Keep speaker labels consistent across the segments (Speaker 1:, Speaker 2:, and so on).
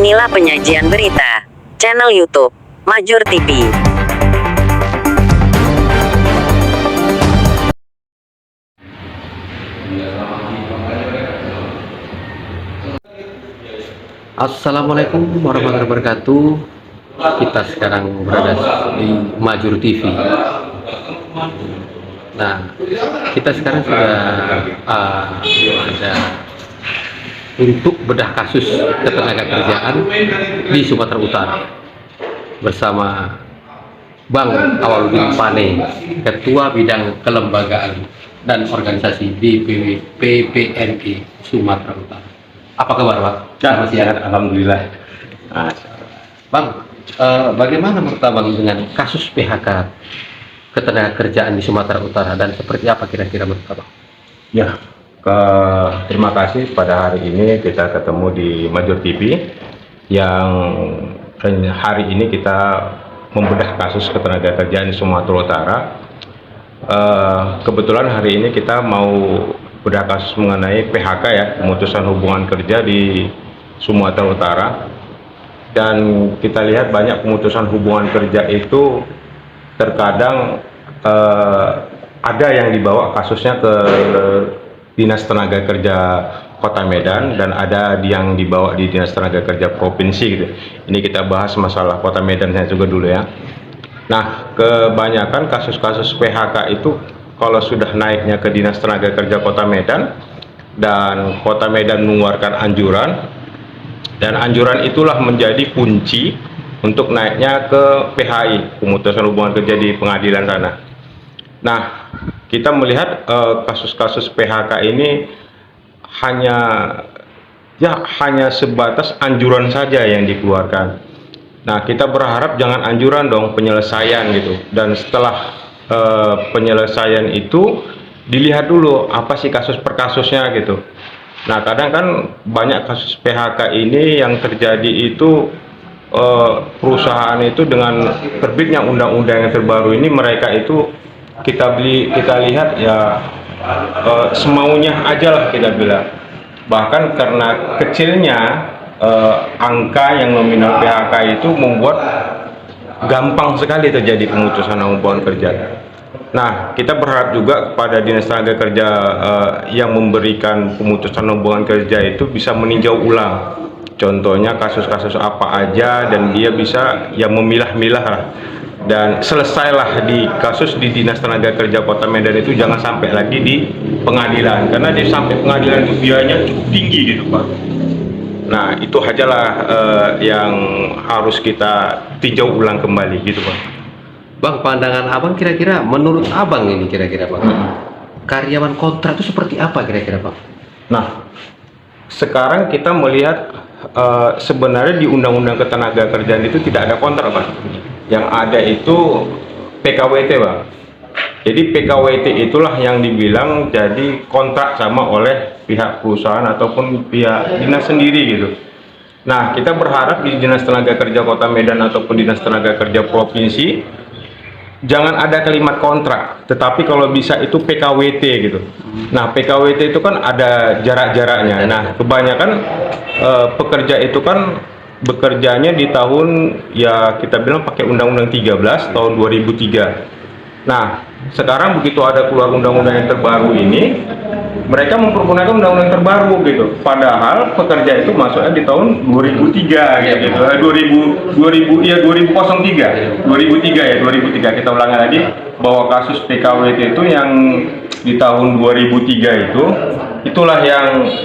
Speaker 1: Inilah penyajian berita channel YouTube Majur TV.
Speaker 2: Assalamualaikum warahmatullahi wabarakatuh. Kita sekarang berada di Majur TV. Nah, kita sekarang sudah ada untuk bedah kasus ketenagakerjaan di Sumatera Utara bersama Bang Awaludin Pane, Ketua Bidang Kelembagaan dan Organisasi di PPNI Sumatera Utara. Apa kabar, Pak?
Speaker 3: Selamat siang, alhamdulillah.
Speaker 2: Bang, bagaimana menurut Abang dengan kasus PHK ketenagakerjaan di Sumatera Utara dan seperti apa kira-kira menurut Abang?
Speaker 3: Ya, terima kasih pada hari ini kita ketemu di Majur TV yang hari ini kita membedah kasus ketenagakerjaan di Sumatera Utara. Kebetulan hari ini kita mau bedah kasus mengenai PHK ya, pemutusan hubungan kerja di Sumatera Utara. Dan kita lihat banyak pemutusan hubungan kerja itu terkadang ada yang dibawa kasusnya ke Dinas Tenaga Kerja Kota Medan dan ada yang dibawa di Dinas Tenaga Kerja Provinsi gitu. Ini kita bahas masalah Kota Medan saya juga dulu ya. Nah, kebanyakan kasus-kasus PHK itu kalau sudah naiknya ke Dinas Tenaga Kerja Kota Medan dan Kota Medan mengeluarkan anjuran, dan anjuran itulah menjadi kunci untuk naiknya ke PHI, pemutusan hubungan kerja di pengadilan sana. Nah, kita melihat kasus-kasus PHK ini hanya sebatas anjuran saja yang dikeluarkan. Nah, kita berharap jangan anjuran dong, penyelesaian gitu. Dan setelah penyelesaian itu dilihat dulu apa sih kasus per kasusnya gitu. Nah, kadang kan banyak kasus PHK ini yang terjadi itu perusahaan itu dengan terbitnya undang-undang yang terbaru ini, mereka itu kita lihat ya semaunya aja lah kita bilang. Bahkan karena kecilnya angka yang nominal PHK itu membuat gampang sekali terjadi pemutusan hubungan kerja. Nah, kita berharap juga kepada Dinas Tenaga Kerja yang memberikan pemutusan hubungan kerja itu bisa meninjau ulang. Contohnya kasus-kasus apa aja, dan dia bisa ya memilah-milah lah. Dan selesailah di kasus di Dinas Tenaga Kerja Kota Medan itu, jangan sampai lagi di pengadilan, karena di sampai pengadilan itu biayanya cukup tinggi gitu Pak. Nah, itu ajalah yang harus kita tinjau ulang kembali gitu Pak.
Speaker 2: Bang, pandangan Abang kira-kira menurut Abang ini kira-kira Bang, karyawan kontrak itu seperti apa kira-kira Bang?
Speaker 3: Nah, sekarang kita melihat sebenarnya di Undang-Undang Ketenagakerjaan itu tidak ada kontrak Pak. Yang ada itu PKWT Pak. Jadi PKWT itulah yang dibilang jadi kontrak sama oleh pihak perusahaan ataupun pihak dinas sendiri gitu. Nah, kita berharap di Dinas Tenaga Kerja Kota Medan ataupun Dinas Tenaga Kerja Provinsi jangan ada kalimat kontrak, tetapi kalau bisa itu PKWT gitu. Nah, PKWT itu kan ada jarak-jaraknya. Nah, kebanyakan pekerja itu kan bekerjanya di tahun ya kita bilang pakai Undang-Undang 13 tahun 2003. Nah, sekarang begitu ada keluar undang-undang yang terbaru ini, mereka mempergunakan undang-undang terbaru gitu. Padahal pekerja itu masuknya di tahun 2003 gitu. 2003 kita ulangi lagi bahwa kasus PKWT itu yang di tahun 2003 itulah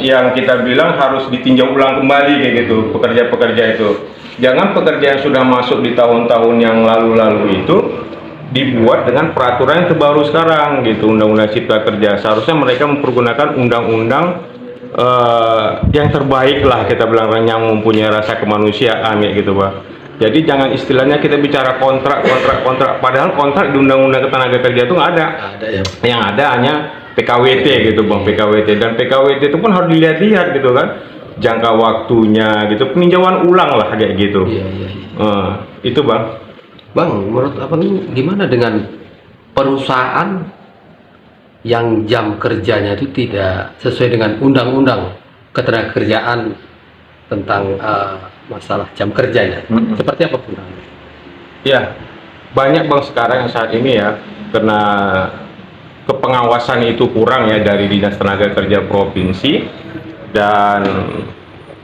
Speaker 3: yang kita bilang harus ditinjau ulang kembali kayak gitu pekerja-pekerja itu. Jangan pekerja yang sudah masuk di tahun-tahun yang lalu-lalu itu dibuat dengan peraturan yang terbaru sekarang gitu, Undang-Undang Cipta Kerja. Seharusnya mereka mempergunakan undang-undang yang terbaik lah kita bilang, yang mempunyai rasa kemanusiaan ya gitu Pak. Jadi jangan istilahnya kita bicara kontrak, padahal kontrak di Undang-Undang Ketenagakerjaan itu nggak ada.
Speaker 2: Ya.
Speaker 3: Yang ada hanya PKWT gitu Bang, PKWT. Dan PKWT itu pun harus dilihat-lihat gitu kan, jangka waktunya gitu, peninjauan ulang lah kayak gitu.
Speaker 2: Iya.
Speaker 3: Itu Bang.
Speaker 2: Bang, menurut Abang gimana dengan perusahaan yang jam kerjanya itu tidak sesuai dengan undang-undang ketenagakerjaan tentang masalah jam kerjanya. Seperti apa Bang?
Speaker 3: Ya, banyak Bang sekarang yang saat ini ya, karena kepengawasan itu kurang ya dari Dinas Tenaga Kerja Provinsi, dan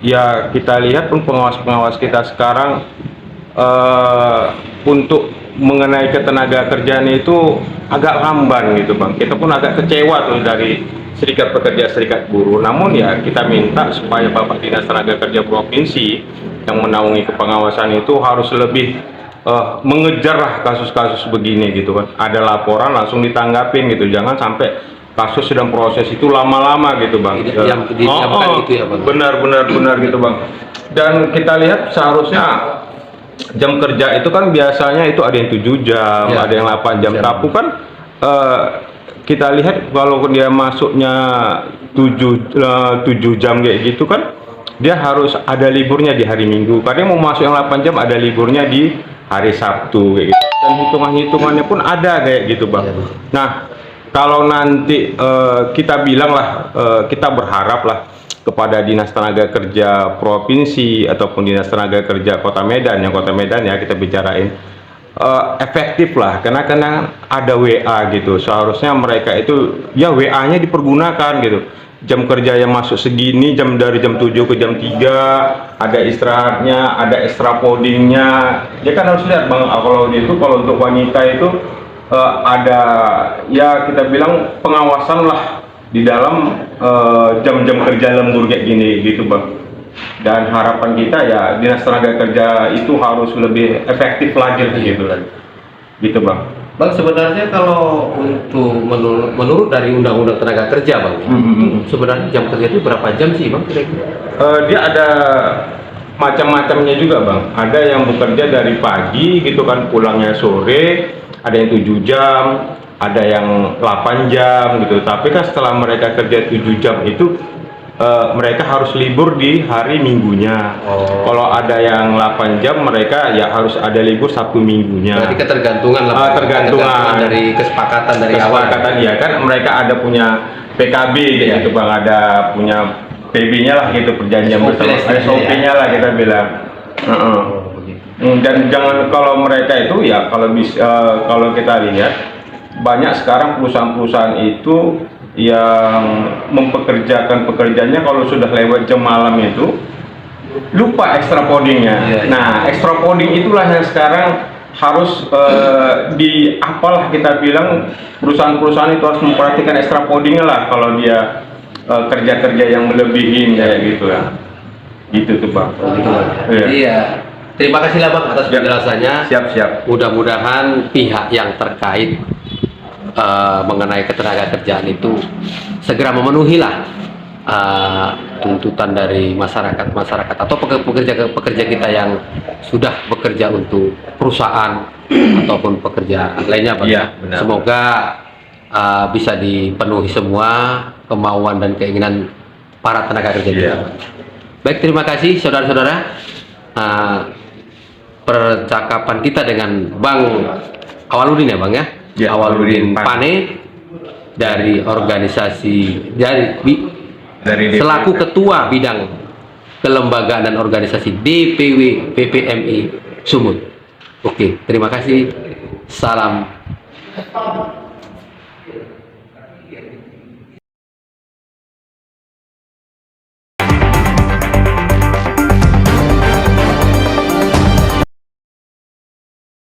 Speaker 3: ya kita lihat pun pengawas-pengawas kita sekarang untuk mengenai ketenaga kerjaan itu agak lamban gitu Bang. Kita pun agak kecewa tuh dari Serikat Pekerja Serikat Buruh. Namun ya kita minta supaya Bapak Dinas Tenaga Kerja Provinsi yang menaungi kepengawasan itu harus lebih mengejar lah kasus-kasus begini gitu kan. Ada laporan langsung ditanggapin gitu. Jangan sampai kasus sedang proses itu lama-lama gitu Bang.
Speaker 2: Yang didiamkan gitu ya Bang.
Speaker 3: Benar gitu Bang. Dan kita lihat seharusnya jam kerja itu kan biasanya itu ada yang 7 jam,
Speaker 2: ya,
Speaker 3: ada yang 8 jam. Tapi kan kita lihat kalau dia masuknya 7 jam kayak gitu kan, dia harus ada liburnya di hari Minggu. Kadang mau masuk yang 8 jam ada liburnya di hari Sabtu kayak gitu. Dan hitungannya pun ada kayak gitu Bang.
Speaker 2: Ya,
Speaker 3: nah, kalau nanti kita bilang lah, kita berharap lah kepada Dinas Tenaga Kerja Provinsi ataupun Dinas Tenaga Kerja Kota Medan, yang Kota Medan ya kita bicarain, efektif lah, karena ada WA gitu. Seharusnya mereka itu ya WA-nya dipergunakan gitu. Jam kerja yang masuk segini, dari jam 7 ke jam 3, ada istirahatnya, ada extra codingnya. Ya kan harus lihat Bang, kalau untuk wanita itu ada ya kita bilang pengawasan lah di dalam jam-jam kerja lembur kayak gini gitu Bang. Dan harapan kita ya Dinas Tenaga Kerja itu harus lebih efektif lagi gitu Bang.
Speaker 2: Bang, sebenarnya kalau untuk menurut dari Undang-Undang Tenaga Kerja Bang, sebenarnya jam kerja itu berapa jam sih Bang kira-kira?
Speaker 3: Dia ada macam-macamnya juga Bang. Ada yang bekerja dari pagi gitu kan, pulangnya sore, ada yang 7 jam, ada yang 8 jam gitu. Tapi kan setelah mereka kerja 7 jam itu mereka harus libur di hari Minggunya. Kalau ada yang 8 jam mereka ya harus ada libur Sabtu Minggunya.
Speaker 2: Berarti ketergantungan lah.
Speaker 3: Tergantungan
Speaker 2: dari kesepakatan dari awal.
Speaker 3: Ya kan mereka ada punya PKB gitu Bang, ada punya PB-nya lah gitu, perjanjian bersama, SOP-nya lah kita bilang. Dan jangan, kalau mereka itu ya kalau kita lihat banyak sekarang perusahaan-perusahaan itu yang mempekerjakan pekerjaannya kalau sudah lewat jam malam itu lupa extra codingnya. Nah, extra coding itulah yang sekarang harus apalah kita bilang, perusahaan-perusahaan itu harus memperhatikan extra codingnya lah kalau dia kerja-kerja yang melebihin kayak gitu ya. Gitu tuh Bang.
Speaker 2: Iya. Terima kasih lah Bang atas penjelasannya.
Speaker 3: Siap.
Speaker 2: Mudah-mudahan pihak yang terkait mengenai ketenaga kerjaan itu segera memenuhilah tuntutan dari masyarakat atau pekerja kita yang sudah bekerja untuk perusahaan ataupun pekerja lainnya Bang.
Speaker 3: Iya, benar.
Speaker 2: Semoga bisa dipenuhi semua kemauan dan keinginan para tenaga kerja kita. Baik, terima kasih saudara-saudara. Percakapan kita dengan Bang Awaludin ya Bang ya? Awaludin Pane dari organisasi selaku ketua bidang kelembagaan dan organisasi DPW PPMI Sumut. Oke, terima kasih. Salam